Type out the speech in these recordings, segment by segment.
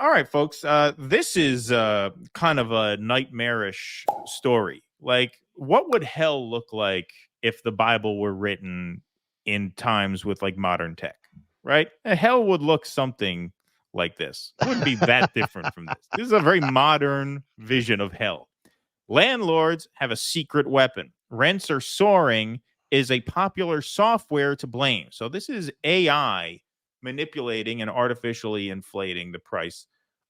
All right, folks. This is kind of a nightmarish story. Like, what would hell look like if the Bible were written in times with like modern tech? Right? Hell would look something like this. It wouldn't be that different from this. This is a very modern vision of hell. Landlords have a secret weapon. Rents are soaring is a popular software to blame. So this is AI manipulating and artificially inflating the price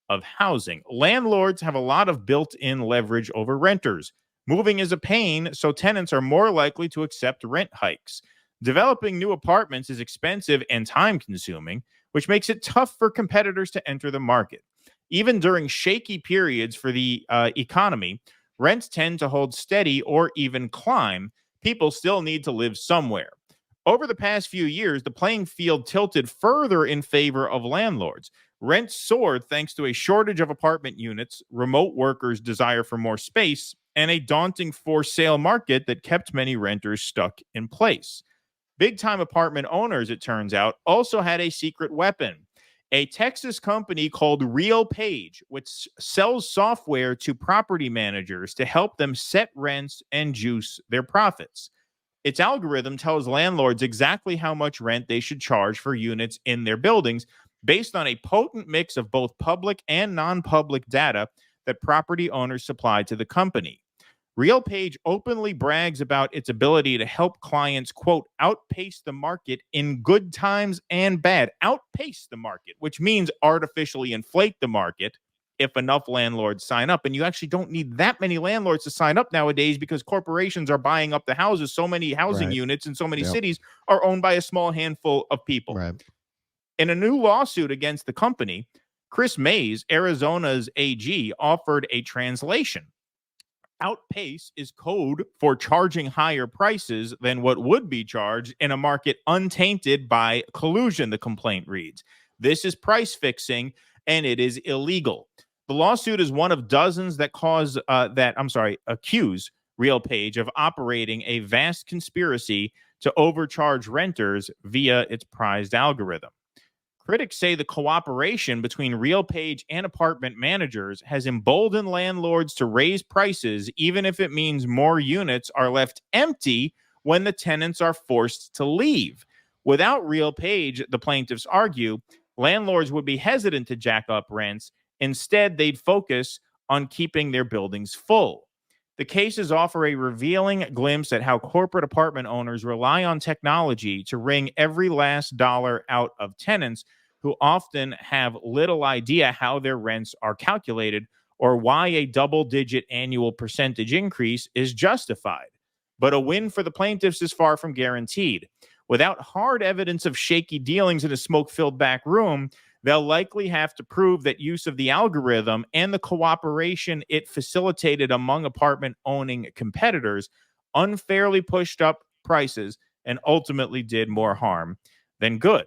of housing. Landlords have a lot of built-in leverage over renters. Moving is a pain, so tenants are more likely to accept rent hikes. Developing new apartments is expensive and time-consuming, which makes it tough for competitors to enter the market. Even during shaky periods for the economy, rents tend to hold steady or even climb. People still need to live somewhere. Over the past few years, the playing field tilted further in favor of landlords. Rents soared thanks to a shortage of apartment units, remote workers' desire for more space, and a daunting for sale market that kept many renters stuck in place. Big time apartment owners, it turns out, also had a secret weapon. A Texas company called RealPage, which sells software to property managers to help them set rents and juice their profits. Its algorithm tells landlords exactly how much rent they should charge for units in their buildings based on a potent mix of both public and non public data that property owners supply to the company. RealPage openly brags about its ability to help clients, quote, outpace the market in good times and bad. Outpace the market, which means artificially inflate the market if enough landlords sign up. And you actually don't need that many landlords to sign up nowadays because corporations are buying up the houses. So many housing units in so many cities are owned by a small handful of people. Right. In a new lawsuit against the company, Chris Mays, Arizona's AG, offered a translation. Outpace is code for charging higher prices than what would be charged in a market untainted by collusion, the complaint reads. This is price fixing, and it is illegal. The lawsuit is one of dozens that accuse RealPage of operating a vast conspiracy to overcharge renters via its prized algorithm. Critics say the cooperation between RealPage and apartment managers has emboldened landlords to raise prices, even if it means more units are left empty when the tenants are forced to leave. Without RealPage, the plaintiffs argue, landlords would be hesitant to jack up rents. Instead, they'd focus on keeping their buildings full. The cases offer a revealing glimpse at how corporate apartment owners rely on technology to wring every last dollar out of tenants who often have little idea how their rents are calculated or why a double-digit annual percentage increase is justified. But a win for the plaintiffs is far from guaranteed. Without hard evidence of shaky dealings in a smoke-filled back room, they'll likely have to prove that use of the algorithm and the cooperation it facilitated among apartment-owning competitors unfairly pushed up prices and ultimately did more harm than good.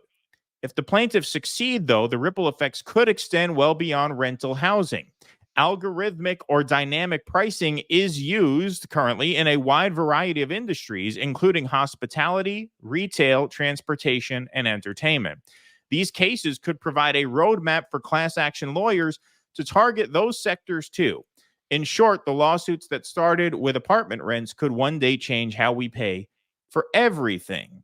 If the plaintiffs succeed, though, the ripple effects could extend well beyond rental housing. Algorithmic or dynamic pricing is used currently in a wide variety of industries, including hospitality, retail, transportation, and entertainment. These cases could provide a roadmap for class action lawyers to target those sectors too. In short, the lawsuits that started with apartment rents could one day change how we pay for everything.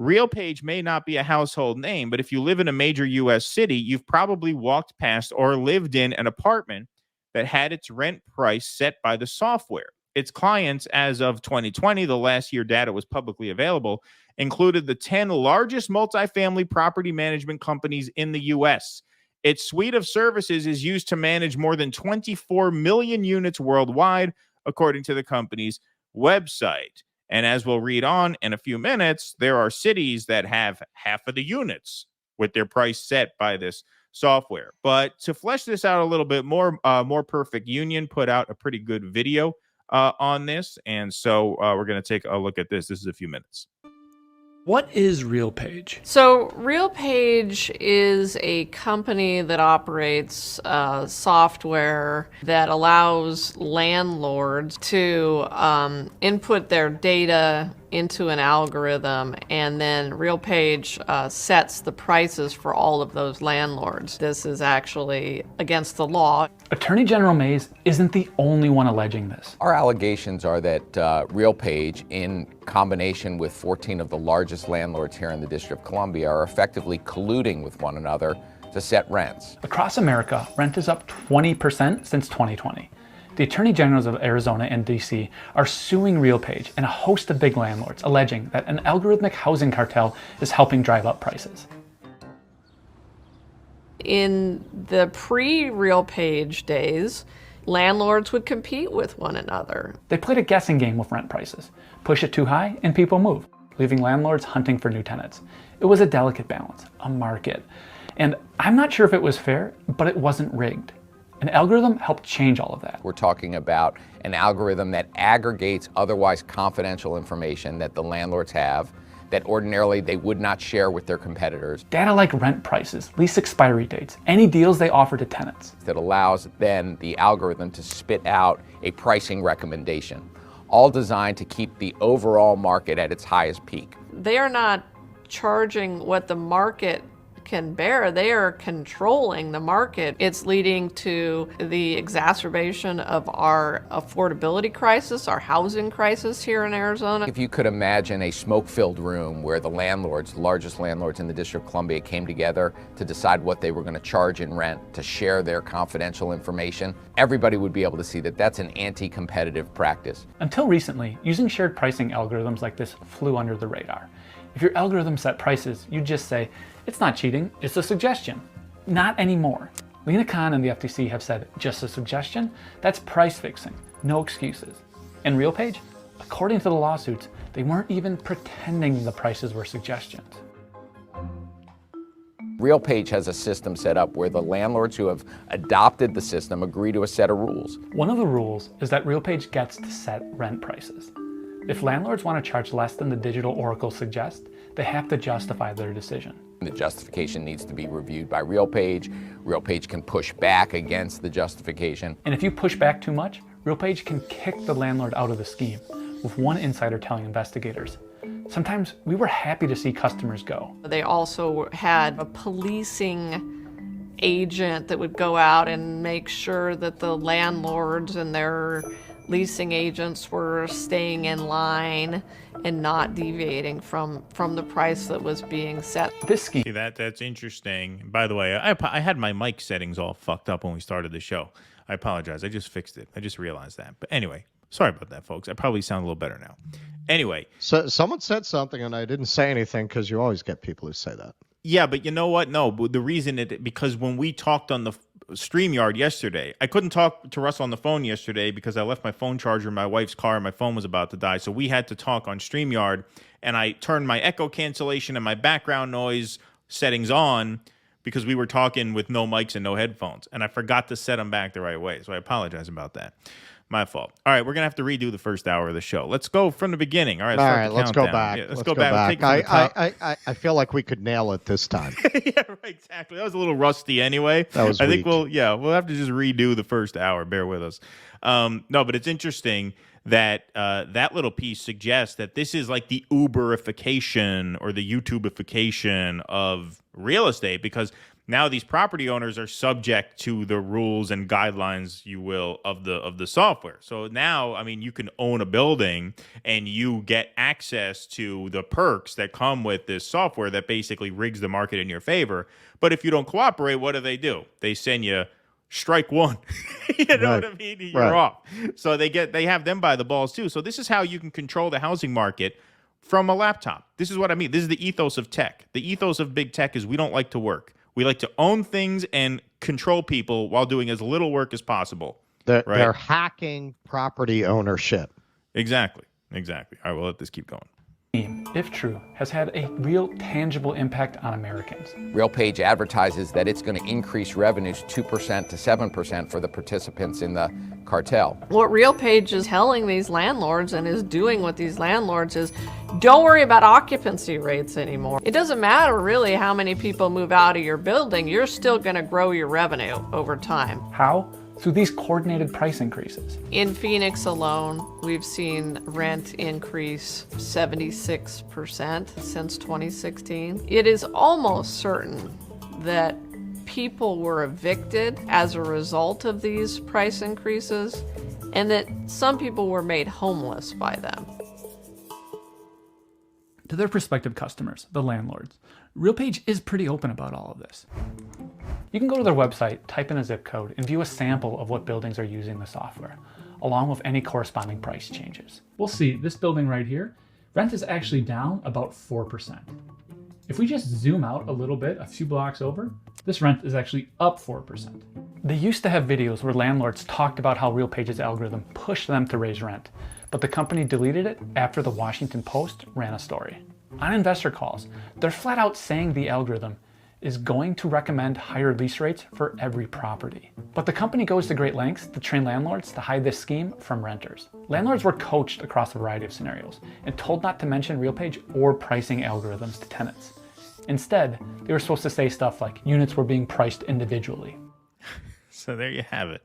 RealPage may not be a household name, but if you live in a major U.S. city, you've probably walked past or lived in an apartment that had its rent price set by the software. Its clients, as of 2020, the last year data was publicly available, included the 10 largest multifamily property management companies in the U.S. Its suite of services is used to manage more than 24 million units worldwide, according to the company's website. And as we'll read on in a few minutes, there are cities that have half of the units with their price set by this software. But to flesh this out a little bit more, More Perfect Union put out a pretty good video on this. And so we're going to take a look at this. This is a few minutes. What is RealPage? So RealPage is a company that operates software that allows landlords to input their data into an algorithm, and then RealPage sets the prices for all of those landlords. This is actually against the law. Attorney General Mays isn't the only one alleging this. Our allegations are that RealPage, in combination with 14 of the largest landlords here in the District of Columbia, are effectively colluding with one another to set rents. Across America, rent is up 20% since 2020. The Attorney Generals of Arizona and DC are suing RealPage and a host of big landlords, alleging that an algorithmic housing cartel is helping drive up prices. In the pre-RealPage days, landlords would compete with one another. They played a guessing game with rent prices. Push it too high and people move, leaving landlords hunting for new tenants. It was a delicate balance, a market. And I'm not sure if it was fair, but it wasn't rigged. An algorithm helped change all of that. We're talking about an algorithm that aggregates otherwise confidential information that the landlords have that ordinarily they would not share with their competitors. Data like rent prices, lease expiry dates, any deals they offer to tenants. That allows then the algorithm to spit out a pricing recommendation, all designed to keep the overall market at its highest peak. They are not charging what the market can bear. They are controlling the market. It's leading to the exacerbation of our affordability crisis, our housing crisis here in Arizona. If you could imagine a smoke-filled room where the landlords, the largest landlords in the District of Columbia, came together to decide what they were going to charge in rent, to share their confidential information, everybody would be able to see that that's an anti-competitive practice. Until recently, using shared pricing algorithms like this flew under the radar. If your algorithm set prices, you'd just say, it's not cheating, it's a suggestion. Not anymore. Lena Khan and the FTC have said, just a suggestion? That's price fixing, no excuses. And RealPage, according to the lawsuits, they weren't even pretending the prices were suggestions. RealPage has a system set up where the landlords who have adopted the system agree to a set of rules. One of the rules is that RealPage gets to set rent prices. If landlords want to charge less than the digital oracle suggests, they have to justify their decision. The justification needs to be reviewed by RealPage. RealPage can push back against the justification. And if you push back too much, RealPage can kick the landlord out of the scheme, with one insider telling investigators, sometimes we were happy to see customers go. They also had a policing agent that would go out and make sure that the landlords and their leasing agents were staying in line and not deviating from the price that was being set. This scheme. See, that's interesting. By the way, I had my mic settings all fucked up when we started the show. I apologize. I just fixed it. I just realized that. But anyway, sorry about that, folks. I probably sound a little better now. Anyway. So someone said something and I didn't say anything because you always get people who say that. Yeah, but you know what? No, but the reason because when we talked on the StreamYard yesterday, I couldn't talk to Russell on the phone yesterday because I left my phone charger in my wife's car and my phone was about to die. So we had to talk on StreamYard, and I turned my echo cancellation and my background noise settings on because we were talking with no mics and no headphones, and I forgot to set them back the right way. So I apologize about that. My fault. All right, we're gonna have to redo the first hour of the show. Let's go from the beginning. All right, let's go back. Yeah, let's go back. I feel like we could nail it this time. Yeah, right, exactly. That was a little rusty anyway. That was I think we'll have to just redo the first hour. Bear with us. No, but it's interesting that that little piece suggests that this is like the Uberification or the YouTubeification of real estate, because now these property owners are subject to the rules and guidelines, you will, of the software. So now, I mean, you can own a building and you get access to the perks that come with this software that basically rigs the market in your favor. But if you don't cooperate, what do? They send you strike one. You know what I mean? You're off. So they have them by the balls too. So this is how you can control the housing market from a laptop. This is what I mean. This is the ethos of tech. The ethos of big tech is we don't like to work. We like to own things and control people while doing as little work as possible. They're hacking property ownership. Exactly. All right, we'll let this keep going. If true, has had a real tangible impact on Americans. RealPage advertises that it's going to increase revenues 2% to 7% for the participants in the cartel. What RealPage is telling these landlords and is doing with these landlords is, don't worry about occupancy rates anymore. It doesn't matter really how many people move out of your building, you're still going to grow your revenue over time. How? through these coordinated price increases. In Phoenix alone, we've seen rent increase 76% since 2016. It is almost certain that people were evicted as a result of these price increases, and that some people were made homeless by them. To their prospective customers, the landlords, RealPage is pretty open about all of this. You can go to their website, type in a zip code, and view a sample of what buildings are using the software, along with any corresponding price changes. We'll see, this building right here, rent is actually down about 4%. If we just zoom out a little bit, a few blocks over, this rent is actually up 4%. They used to have videos where landlords talked about how RealPage's algorithm pushed them to raise rent, but the company deleted it after the Washington Post ran a story. On investor calls, they're flat out saying the algorithm is going to recommend higher lease rates for every property. But the company goes to great lengths to train landlords to hide this scheme from renters. Landlords were coached across a variety of scenarios and told not to mention RealPage or pricing algorithms to tenants. Instead, they were supposed to say stuff like units were being priced individually. So there you have it.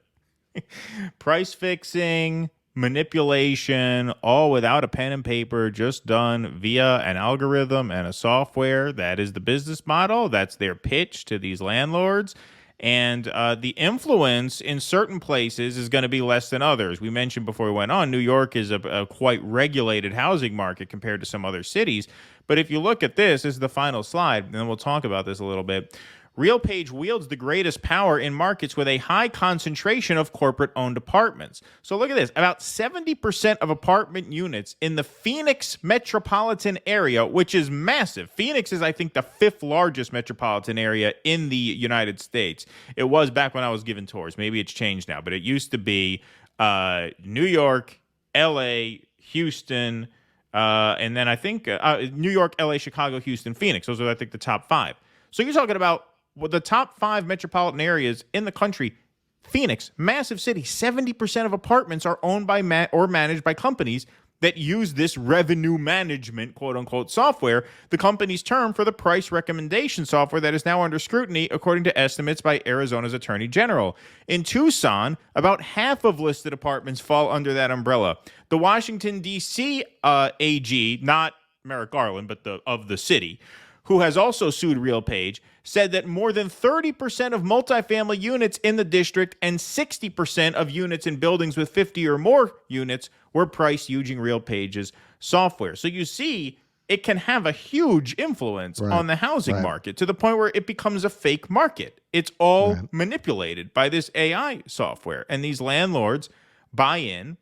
Price fixing, manipulation, all without a pen and paper, just done via an algorithm and a software. That is the business model. That's their pitch to these landlords. And the influence in certain places is going to be less than others. We mentioned before we went on, New York is a quite regulated housing market compared to some other cities. But if you look at this is the final slide, and then we'll talk about this a little bit. RealPage wields the greatest power in markets with a high concentration of corporate-owned apartments. So look at this. About 70% of apartment units in the Phoenix metropolitan area, which is massive. Phoenix is, I think, the 5th largest metropolitan area in the United States. It was back when I was giving tours. Maybe it's changed now, but it used to be New York, L.A., Houston, and then I think New York, L.A., Chicago, Houston, Phoenix. Those are, I think, the top 5. So you're talking about the top 5 metropolitan areas in the country. Phoenix, massive city, 70% of apartments are owned by or managed by companies that use this revenue management, quote unquote, software, the company's term for the price recommendation software that is now under scrutiny, according to estimates by Arizona's Attorney General. In Tucson, about half of listed apartments fall under that umbrella. The Washington, D.C. AG, not Merrick Garland, but of the city, who has also sued RealPage, said that more than 30% of multifamily units in the district and 60% of units in buildings with 50 or more units were priced using RealPage's software. So you see, it can have a huge influence on the housing market to the point where it becomes a fake market. It's all manipulated by this AI software. And these landlords buy in,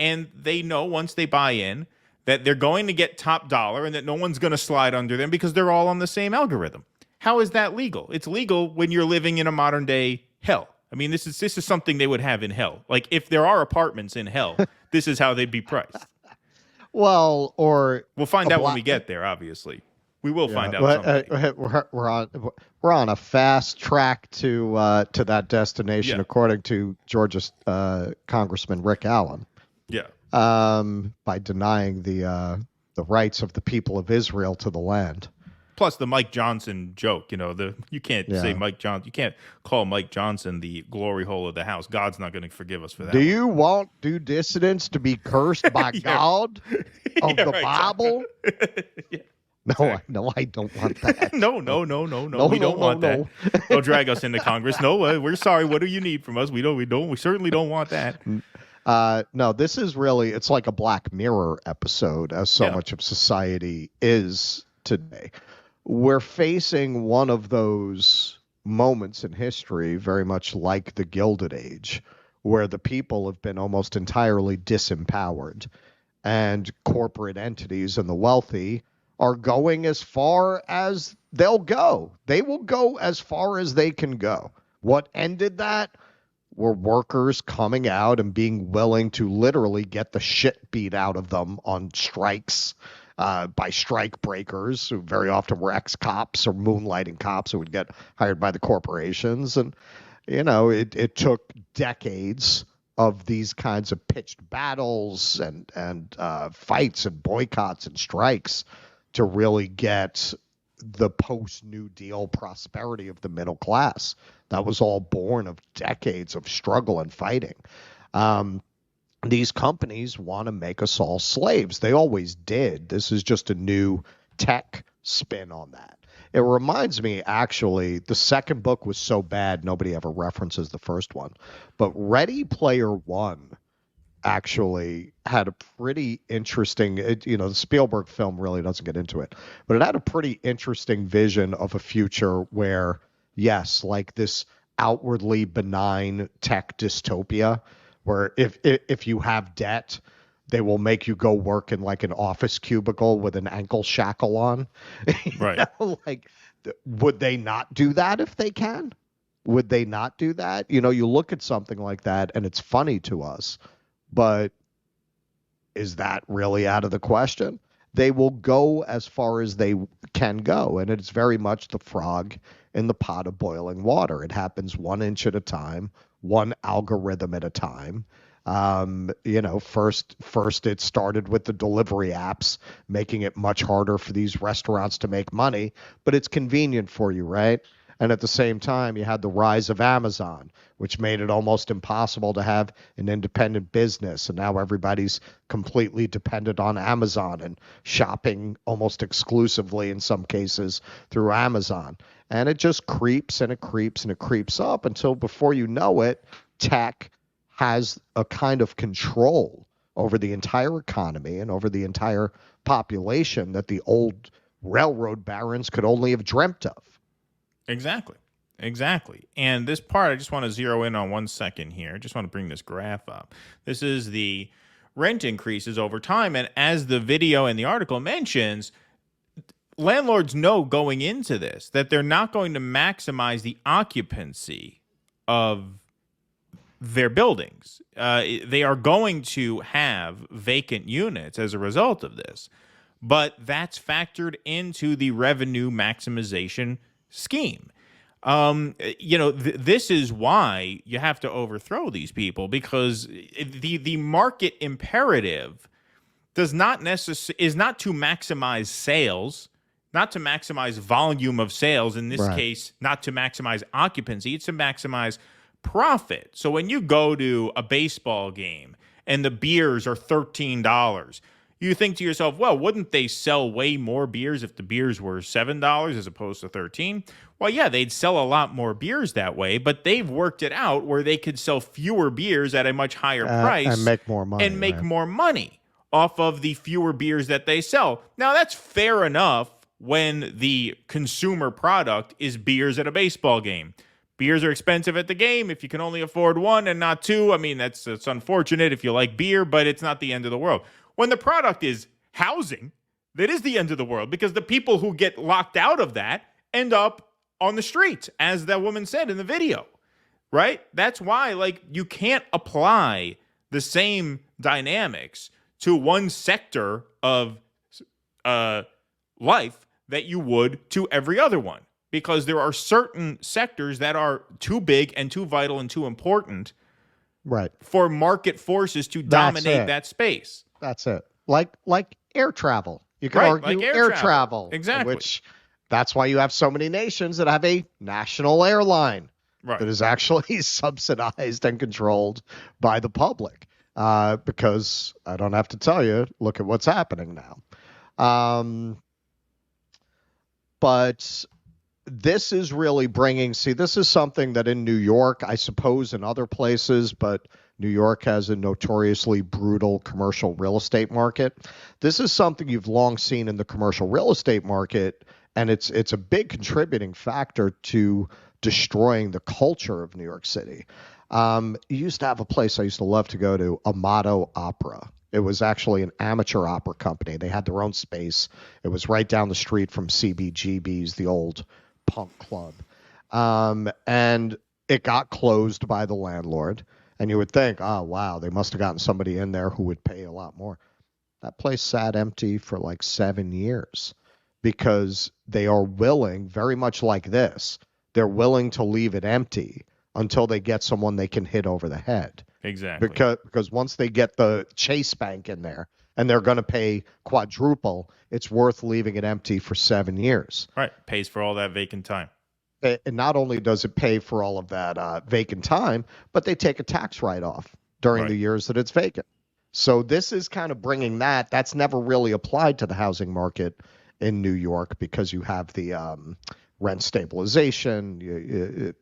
and they know once they buy in that they're going to get top dollar and that no one's going to slide under them because they're all on the same algorithm. How is that legal? It's legal when you're living in a modern day hell. I mean, this is something they would have in hell. Like, if there are apartments in hell, this is how they'd be priced. Well, or we'll find out when we get there. Obviously, we will find out. We're on a fast track to that destination, according to Georgia's Congressman Rick Allen. Yeah. By denying the rights of the people of Israel to the land. Plus the Mike Johnson joke, you can't say Mike Johnson. You can't call Mike Johnson the glory hole of the house. God's not going to forgive us for that. Do you want DueDissidence to be cursed by God of the Bible? No, I don't want that. No. We don't want that. Don't drag us into Congress. No, we're sorry. What do you need from us? We certainly don't want that. No, this is really, it's like a Black Mirror episode, as so much of society is today. We're facing one of those moments in history, very much like the Gilded Age, where the people have been almost entirely disempowered, and corporate entities and the wealthy are going as far as they'll go. They will go as far as they can go. What ended that were workers coming out and being willing to literally get the shit beat out of them on strikes by strike breakers, who very often were ex-cops or moonlighting cops who would get hired by the corporations. And, it took decades of these kinds of pitched battles and fights and boycotts and strikes to really get the post-New Deal prosperity of the middle class That was all born of decades of struggle and fighting. These companies want to make us all slaves. They always did. This is just a new tech spin on that. It reminds me, actually, the second book was so bad nobody ever references the first one. But Ready Player One actually had a pretty interesting, the Spielberg film really doesn't get into it, but it had a pretty interesting vision of a future where, yes, like this outwardly benign tech dystopia, where if you have debt, they will make you go work in like an office cubicle with an ankle shackle on. Right. Like, would they not do that if they can? Would they not do that? You look at something like that and it's funny to us, but is that really out of the question? They will go as far as they can go, and it's very much the frog in the pot of boiling water. It happens 1 inch at a time, one algorithm at a time. First it started with the delivery apps, making it much harder for these restaurants to make money, but it's convenient for you, right? And at the same time, you had the rise of Amazon, which made it almost impossible to have an independent business. And now everybody's completely dependent on Amazon and shopping almost exclusively in some cases through Amazon. And it just creeps and it creeps and it creeps up until before you know it, tech has a kind of control over the entire economy and over the entire population that the old railroad barons could only have dreamt of. Exactly. And this part, I just want to zero in on 1 second here. I just want to bring this graph up. This is the rent increases over time. And as the video and the article mentions, landlords know going into this that they're not going to maximize the occupancy of their buildings. They are going to have vacant units as a result of this. But that's factored into the revenue maximization scheme. This is why you have to overthrow these people, because the market imperative is not to maximize sales, not to maximize volume of sales. In this case, not to maximize occupancy. It's to maximize profit. So when you go to a baseball game and the beers are $13, you think to yourself, well, wouldn't they sell way more beers if the beers were $7 as opposed to $13? Well, yeah, they'd sell a lot more beers that way, but they've worked it out where they could sell fewer beers at a much higher price and make more money. And make more money off of the fewer beers that they sell. Now, that's fair enough when the consumer product is beers at a baseball game. Beers are expensive at the game. If you can only afford one and not two, I mean, it's unfortunate if you like beer, but it's not the end of the world. When the product is housing, that is the end of the world, because the people who get locked out of that end up on the street, as that woman said in the video, right? That's why, you can't apply the same dynamics to one sector of life that you would to every other one, because there are certain sectors that are too big and too vital and too important for market forces to dominate that space. That's it. Like air travel. You can argue like air travel. Exactly. That's why you have so many nations that have a national airline that is actually subsidized and controlled by the public. Because I don't have to tell you, look at what's happening now. But this is really this is something that in New York, I suppose in other places, but New York has a notoriously brutal commercial real estate market. This is something you've long seen in the commercial real estate market, and it's a big contributing factor to destroying the culture of New York City. You used to have a place I used to love to go to, Amato Opera. It was actually an amateur opera company. They had their own space. It was right down the street from CBGB's, the old punk club. And it got closed by the landlord. And you would think, oh, wow, they must have gotten somebody in there who would pay a lot more. That place sat empty for 7 years because they are willing, very much like this, they're willing to leave it empty until they get someone they can hit over the head. Exactly. Because once they get the Chase Bank in there and they're going to pay quadruple, it's worth leaving it empty for 7 years. Right. Pays for all that vacant time. And not only does it pay for all of that vacant time, but they take a tax write-off during the years that it's vacant. So this is kind of bringing that's never really applied to the housing market in New York because you have the rent stabilization.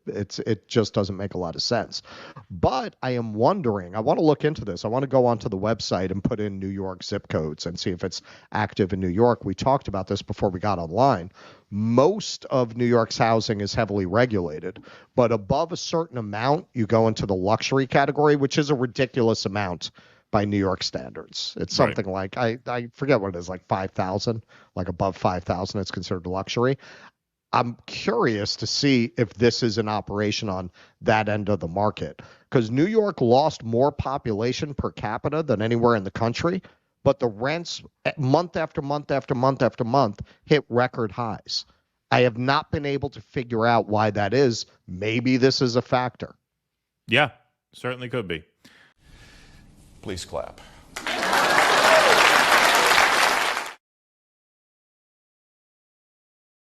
It just doesn't make a lot of sense. But I am wondering, I want to look into this. I want to go onto the website and put in New York zip codes and see if it's active in New York. We talked about this before we got online. Most of New York's housing is heavily regulated, but above a certain amount, you go into the luxury category, which is a ridiculous amount by New York standards. It's something like, I forget what it is, like 5,000, like above 5,000, it's considered luxury. I'm curious to see if this is an operation on that end of the market, because New York lost more population per capita than anywhere in the country, but the rents month after month after month after month hit record highs. I have not been able to figure out why that is. Maybe this is a factor. Yeah, certainly could be. Please clap.